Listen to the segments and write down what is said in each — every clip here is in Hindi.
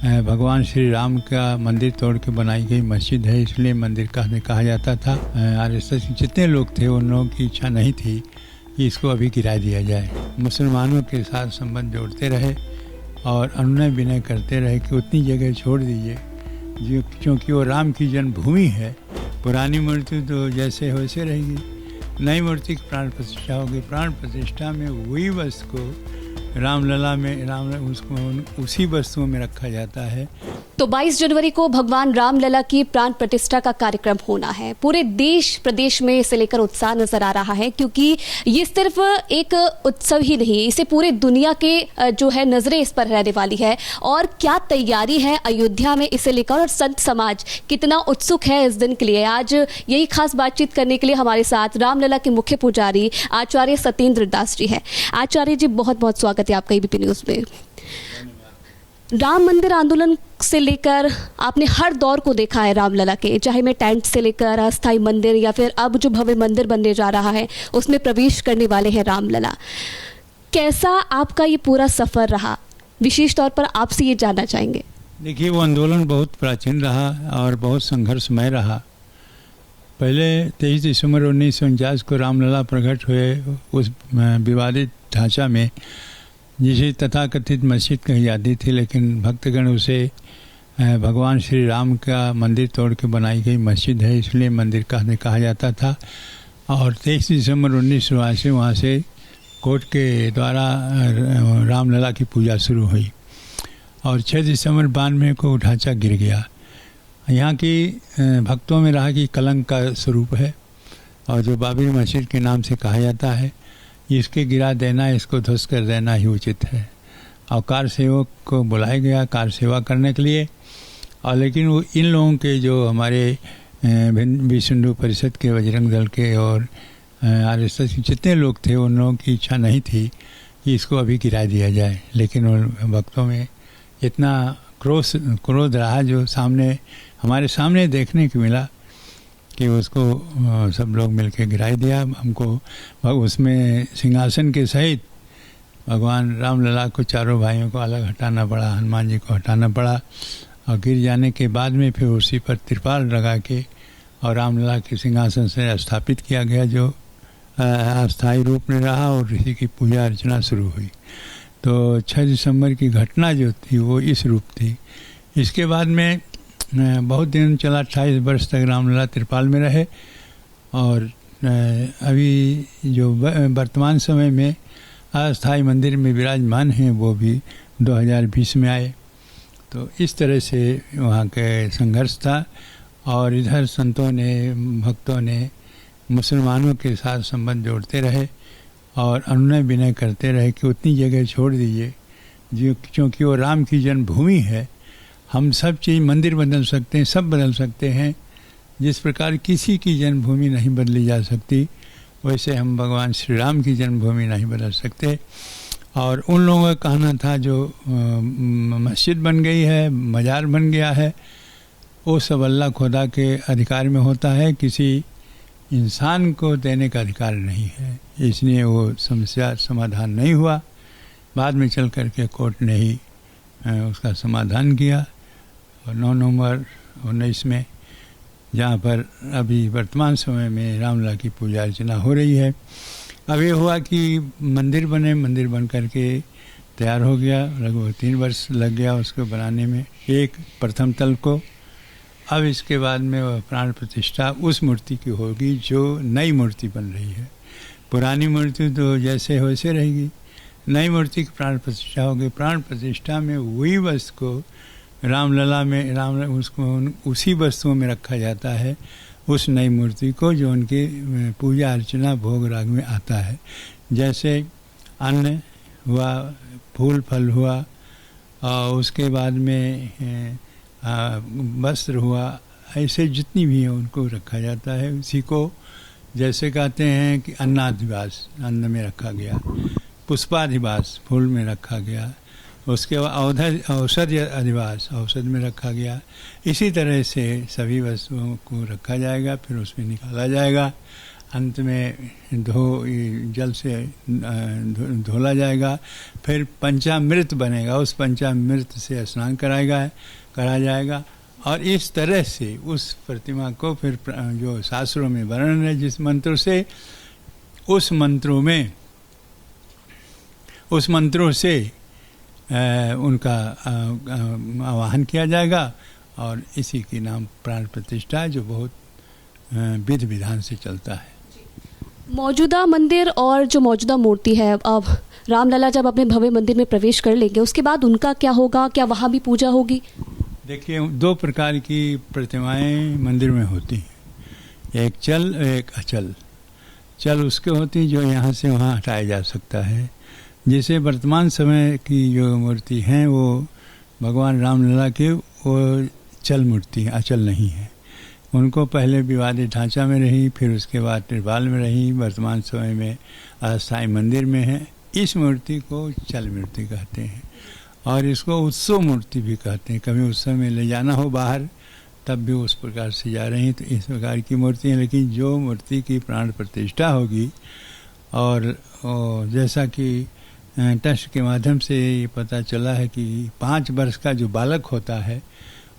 भगवान श्री राम का मंदिर तोड़ के बनाई गई मस्जिद है, इसलिए मंदिर कहा जाता था। आरएसएस के जितने लोग थे उन लोगों की इच्छा नहीं थी कि इसको अभी गिरा दिया जाए। मुसलमानों के साथ संबंध जोड़ते रहे और अनुनय विनय करते रहे कि उतनी जगह छोड़ दीजिए जो, क्योंकि वो राम की जन्मभूमि है। पुरानी मूर्ति तो जैसे वैसे रहेगी, नई मूर्ति की प्राण प्रतिष्ठा होगी। प्राण प्रतिष्ठा में वही वस्तु को रामलला में उसको उसी वस्तुओं में रखा जाता है। तो 22 जनवरी को भगवान रामलला की प्राण प्रतिष्ठा का कार्यक्रम होना है। पूरे देश प्रदेश में इसे लेकर उत्साह नजर आ रहा है, क्योंकि ये सिर्फ एक उत्सव ही नहीं, इसे पूरे दुनिया के जो है नजरें इस पर रहने वाली है। और क्या तैयारी है अयोध्या में इसे लेकर, और संत समाज कितना उत्सुक है इस दिन के लिए। आज यही खास बातचीत करने के लिए हमारे साथ रामलला के मुख्य पुजारी आचार्य सत्येंद्र दास जी है। आचार्य जी, बहुत बहुत स्वागत है आपका एबीपी न्यूज में। राम मंदिर आंदोलन से लेकर आपने हर दौर को देखा है रामलला के, चाहे मैं टेंट से लेकर अस्थाई मंदिर या फिर अब जो भव्य मंदिर बनने जा रहा है उसमें प्रवेश करने वाले हैं रामलला। कैसा आपका ये पूरा सफर रहा, विशेष तौर पर आपसे ये जानना चाहेंगे। देखिए, वो आंदोलन बहुत प्राचीन रहा और बहुत संघर्षमय रहा। पहले 23 दिसंबर 1949 को रामलला प्रकट हुए उस विवादित ढांचा में, जिसे तथाकथित मस्जिद कही जाती थी, लेकिन भक्तगण उसे भगवान श्री राम का मंदिर तोड़ के बनाई गई मस्जिद है, इसलिए मंदिर कहा जाता था। और 23 दिसंबर 1982 वहाँ से कोर्ट के द्वारा रामलला की पूजा शुरू हुई और 6 दिसंबर 92 को ढांचा गिर गया। यहाँ की भक्तों में रहा कि कलंक का स्वरूप है और जो बाबरी मस्जिद के नाम से कहा जाता है, इसके गिरा देना, इसको ध्वस्त कर देना ही उचित है। और कार सेवक को बुलाया गया कार सेवा करने के लिए, और लेकिन वो इन लोगों के जो हमारे विश्व हिंदू परिषद के, बजरंग दल के और आरएसएस के जितने लोग थे उन लोगों की इच्छा नहीं थी कि इसको अभी गिरा दिया जाए। लेकिन उन भक्तों में इतना क्रोध रहा जो हमारे सामने देखने को मिला कि उसको सब लोग मिलकर गिराई दिया। हमको उसमें सिंहासन के सहित भगवान रामलला को, चारों भाइयों को अलग हटाना पड़ा, हनुमान जी को हटाना पड़ा और गिर जाने के बाद में फिर उसी पर तिरपाल लगा के और रामलला के सिंहासन से स्थापित किया गया, जो अस्थायी रूप में रहा और इसी की पूजा अर्चना शुरू हुई। तो 6 दिसंबर की घटना जो थी वो इस रूप थी। इसके बाद में बहुत दिन चला, 28 वर्ष तक रामलला तिरपाल में रहे। और अभी जो वर्तमान समय में अस्थाई मंदिर में विराजमान हैं वो भी 2020 में आए। तो इस तरह से वहाँ के संघर्ष था। और इधर संतों ने, भक्तों ने मुसलमानों के साथ संबंध जोड़ते रहे और अनुनय विनय करते रहे कि उतनी जगह छोड़ दीजिए जो, क्योंकि वो राम की जन्मभूमि है। हम सब चीज़, मंदिर बदल सकते हैं, सब बदल सकते हैं, जिस प्रकार किसी की जन्मभूमि नहीं बदली जा सकती, वैसे हम भगवान श्री राम की जन्मभूमि नहीं बदल सकते। और उन लोगों का कहना था जो मस्जिद बन गई है, मज़ार बन गया है, वो सब अल्लाह खुदा के अधिकार में होता है, किसी इंसान को देने का अधिकार नहीं है। इसलिए वो समस्या समाधान नहीं हुआ। बाद में चल कर के कोर्ट ने ही उसका समाधान किया। और 9 नवंबर 19 में, जहाँ पर अभी वर्तमान समय में रामलला की पूजा अर्चना हो रही है। अब ये हुआ कि मंदिर बन करके तैयार हो गया। लगभग 3 वर्ष लग गया उसको बनाने में, एक प्रथम तल को। अब इसके बाद में वह प्राण प्रतिष्ठा उस मूर्ति की होगी जो नई मूर्ति बन रही है। पुरानी मूर्ति तो जैसे वैसे रहेगी, नई मूर्ति की प्राण प्रतिष्ठा होगी। प्राण प्रतिष्ठा में वही वस्तु को रामलला में उसको उसी वस्तुओं में रखा जाता है, उस नई मूर्ति को जो उनके पूजा अर्चना भोग राग में आता है। जैसे अन्न हुआ, फूल फल हुआ, और उसके बाद में वस्त्र हुआ, ऐसे जितनी भी हैं उनको रखा जाता है। उसी को जैसे कहते हैं कि अन्नाधिवास, अन्न में रखा गया, पुष्पाधिवास, फूल में रखा गया, उसके बाद औषधि अधिवास, औषध में रखा गया। इसी तरह से सभी वस्तुओं को रखा जाएगा, फिर उसमें निकाला जाएगा। अंत में जल से धोला जाएगा, फिर पंचामृत बनेगा, उस पंचामृत से स्नान करा जाएगा। और इस तरह से उस प्रतिमा को फिर जो शास्त्रों में वर्णन है जिस मंत्र से, उस मंत्रों से उनका आवाहन किया जाएगा, और इसी के नाम प्राण प्रतिष्ठा है, जो बहुत विधि विधान से चलता है। मौजूदा मंदिर और जो मौजूदा मूर्ति है, अब रामलला जब अपने भव्य मंदिर में प्रवेश कर लेंगे उसके बाद उनका क्या होगा? क्या वहाँ भी पूजा होगी? देखिए, 2 प्रकार की प्रतिमाएं मंदिर में होती हैं, एक चल एक अचल। चल उसके होती जो यहाँ से वहाँ हटाया जा सकता है, जैसे वर्तमान समय की जो मूर्ति हैं वो भगवान रामलला के वो चल मूर्ति, अचल नहीं है। उनको पहले विवादित ढांचा में रही, फिर उसके बाद त्रिपाल में रही, वर्तमान समय में अस्थायी मंदिर में है। इस मूर्ति को चल मूर्ति कहते हैं, और इसको उत्सव मूर्ति भी कहते हैं। कभी उत्सव में ले जाना हो बाहर तब भी उस प्रकार से जा रही हैं, तो इस प्रकार की मूर्ति है। लेकिन जो मूर्ति की प्राण प्रतिष्ठा होगी, और जैसा कि टेस्ट के माध्यम से ये पता चला है कि 5 वर्ष का जो बालक होता है,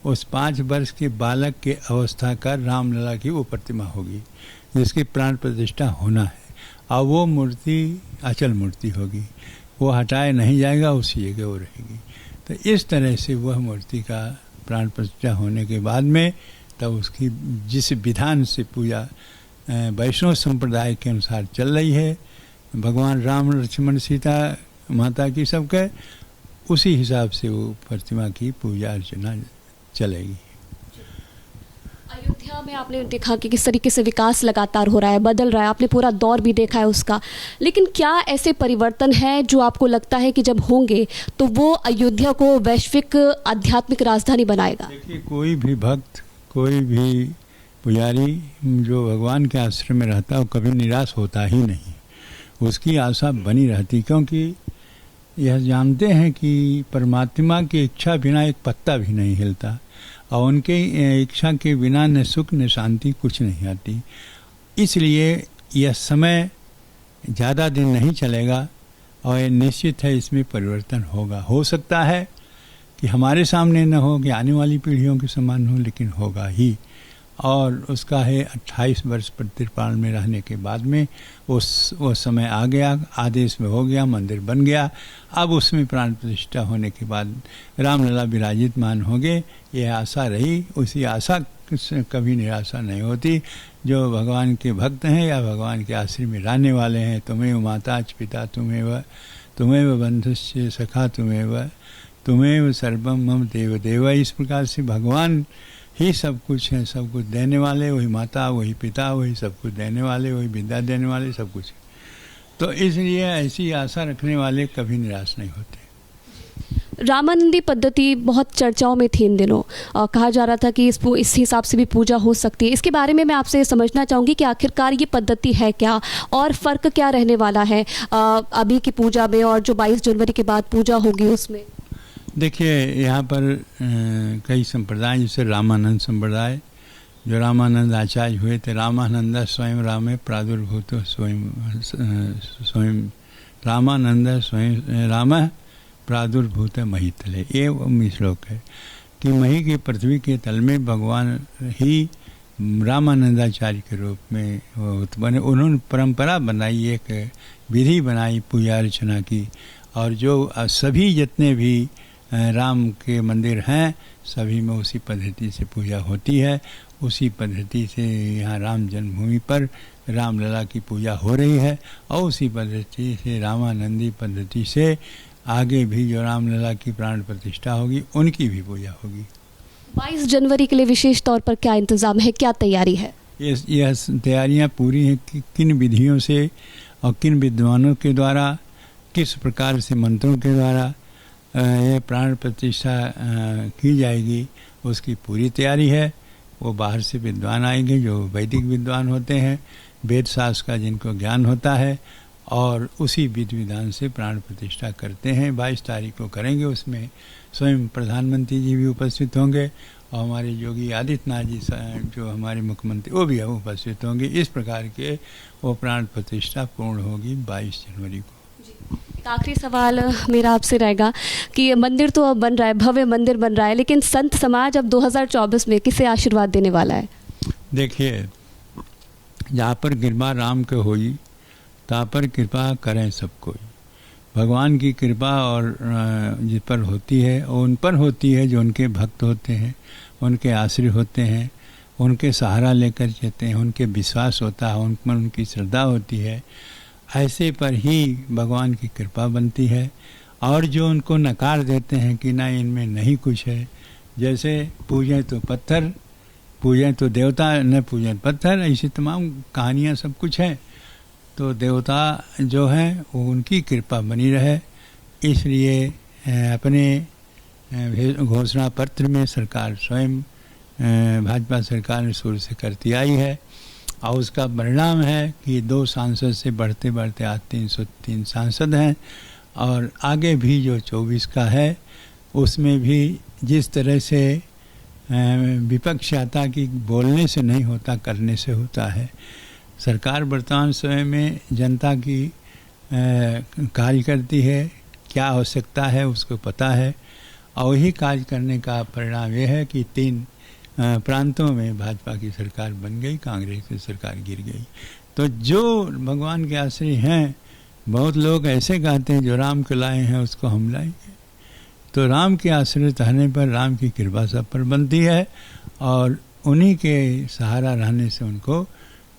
उस 5 वर्ष के बालक के अवस्था का रामलला की वो प्रतिमा होगी जिसकी प्राण प्रतिष्ठा होना है, और वो मूर्ति अचल मूर्ति होगी, वो हटाया नहीं जाएगा, उसी जगह वो रहेगी। तो इस तरह से वह मूर्ति का प्राण प्रतिष्ठा होने के बाद में तब उसकी जिस विधान से पूजा वैष्णव संप्रदाय के अनुसार चल रही है, भगवान राम लक्ष्मण सीता माता की सबके, उसी हिसाब से वो प्रतिमा की पूजा अर्चना चलेगी। अयोध्या में आपने देखा कि किस तरीके से विकास लगातार हो रहा है, बदल रहा है, आपने पूरा दौर भी देखा है उसका। लेकिन क्या ऐसे परिवर्तन हैं जो आपको लगता है कि जब होंगे तो वो अयोध्या को वैश्विक आध्यात्मिक राजधानी बनाएगा? देखिए, कोई भी भक्त, कोई भी पुजारी जो भगवान के आश्रम में रहता है वो कभी निराश होता ही नहीं, उसकी आशा बनी रहती, क्योंकि यह जानते हैं कि परमात्मा की इच्छा बिना एक पत्ता भी नहीं हिलता, और उनके इच्छा के बिना न सुख न शांति कुछ नहीं आती। इसलिए यह समय ज़्यादा दिन नहीं चलेगा, और ये निश्चित है इसमें परिवर्तन होगा। हो सकता है कि हमारे सामने न हो, कि आने वाली पीढ़ियों के समान हो, लेकिन होगा ही। और उसका है 28 वर्ष त्रिपाल में रहने के बाद में वो समय आ गया, आदेश में हो गया, मंदिर बन गया। अब उसमें प्राण प्रतिष्ठा होने के बाद रामलला विराजितमान होंगे, ये आशा रही। उसी आशा से कभी निराशा नहीं होती। जो भगवान के भक्त हैं या भगवान के आश्रम में रहने वाले हैं, तुम्हें माता पिता तुम्हें बंधुश्च सखा तुम्हें सर्वम मम देव देव। इस प्रकार से भगवान ही सब कुछ है, सब कुछ देने वाले, वही माता, वही पिता, वही सब कुछ देने वाले, वही विद्या देने वाले, सब कुछ। तो इसलिए ऐसी आशा रखने वाले कभी निराश नहीं होते। रामानंदी पद्धति बहुत चर्चाओं में थी इन दिनों, कहा जा रहा था कि इस हिसाब से भी पूजा हो सकती है। इसके बारे में मैं आपसे समझना चाहूँगी कि आखिरकार ये पद्धति है क्या, और फ़र्क क्या रहने वाला है अभी की पूजा में और जो 22 जनवरी के बाद पूजा होगी उसमें? देखिए, यहाँ पर कई संप्रदाय, जैसे रामानंद संप्रदाय, जो रामानंद आचार्य हुए थे, रामानंद स्वयं रामे प्रादुर्भूत स्वयं रामानंद स्वयं राम प्रादुर्भूत महीतले। ये श्लोक है कि मही की पृथ्वी के तल में भगवान ही रामानंदाचार्य के रूप में बने। उन्होंने परंपरा बनाई, एक विधि बनाई पूजा अर्चना की, और जो सभी जितने भी राम के मंदिर हैं सभी में उसी पद्धति से पूजा होती है। उसी पद्धति से यहाँ राम जन्मभूमि पर रामलला की पूजा हो रही है, और उसी पद्धति से रामानंदी पद्धति से आगे भी जो रामलला की प्राण प्रतिष्ठा होगी उनकी भी पूजा होगी। 22 जनवरी के लिए विशेष तौर पर क्या इंतज़ाम है, क्या तैयारी है? यह तैयारियाँ पूरी हैं कि किन विधियों से और किन विद्वानों के द्वारा, किस प्रकार से मंत्रों के द्वारा ये प्राण प्रतिष्ठा की जाएगी, उसकी पूरी तैयारी है। वो बाहर से विद्वान आएंगे जो वैदिक विद्वान होते हैं, वेद शास्त्र का जिनको ज्ञान होता है, और उसी विधि विधान से प्राण प्रतिष्ठा करते हैं। 22 तारीख को करेंगे। उसमें स्वयं प्रधानमंत्री जी भी उपस्थित होंगे, और हमारे योगी आदित्यनाथ जी जो हमारे मुख्यमंत्री वो भी उपस्थित होंगे। इस प्रकार के वो प्राण प्रतिष्ठा पूर्ण होगी 22 जनवरी को। एक आखिरी सवाल मेरा आपसे रहेगा कि मंदिर तो अब बन रहा है, भव्य मंदिर बन रहा है, लेकिन संत समाज अब 2024 में किसे आशीर्वाद देने वाला है? देखिए, जहाँ पर कृपा राम के होई तहाँ पर कृपा करें सब कोई। भगवान की कृपा और जिस पर होती है वो उन पर होती है जो उनके भक्त होते हैं, उनके आश्रित होते हैं, उनके सहारा लेकर चलते हैं, उनके विश्वास होता है, उन पर उनकी श्रद्धा होती है। ऐसे पर ही भगवान की कृपा बनती है। और जो उनको नकार देते हैं कि ना इनमें नहीं कुछ है, जैसे पूजें तो पत्थर, पूजें तो देवता, न पूजें पत्थर, ऐसी तमाम कहानियाँ सब कुछ है। तो देवता जो हैं वो उनकी कृपा बनी रहे, इसलिए अपने घोषणा पत्र में सरकार स्वयं भाजपा सरकार शुरू से करती आई है। और उसका परिणाम है कि 2 सांसद से बढ़ते बढ़ते आज 303 सांसद हैं। और आगे भी जो 24 का है उसमें भी जिस तरह से विपक्ष आता कि बोलने से नहीं होता, करने से होता है। सरकार वर्तमान समय में जनता की कार्य करती है, क्या आवश्यकता है उसको पता है, और वही कार्य करने का परिणाम यह है कि 3 प्रांतों में भाजपा की सरकार बन गई, कांग्रेस की सरकार गिर गई। तो जो भगवान के आश्रय हैं, बहुत लोग ऐसे कहते हैं जो राम को लाए हैं उसको हम लाएंगे। तो राम के आश्रित रहने पर राम की कृपा सब पर बनती है, और उन्हीं के सहारा रहने से उनको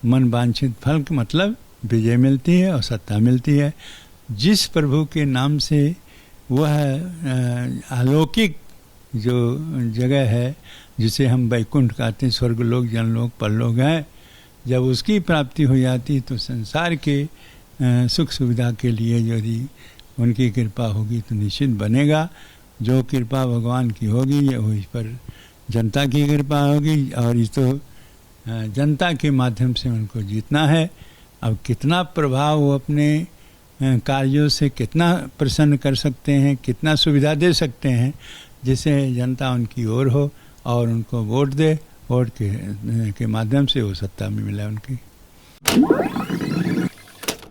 मन वांछित फल मतलब विजय मिलती है और सत्ता मिलती है। जिस प्रभु के नाम से वह अलौकिक जो जगह है जिसे हम वैकुंठ कहते हैं, स्वर्गलोक, जनलोक, परलोक है, जब उसकी प्राप्ति हो जाती तो संसार के सुख सुविधा के लिए यदि उनकी कृपा होगी तो निश्चित बनेगा। जो कृपा भगवान की होगी ये इस पर जनता की कृपा होगी, और इस तो जनता के माध्यम से उनको जीतना है। अब कितना प्रभाव वो अपने कार्यों से कितना प्रसन्न कर सकते हैं, कितना सुविधा दे सकते हैं जिससे जनता उनकी ओर हो और उनको वोट दे, वोट के माध्यम से वो सत्ता में मिले उनकी।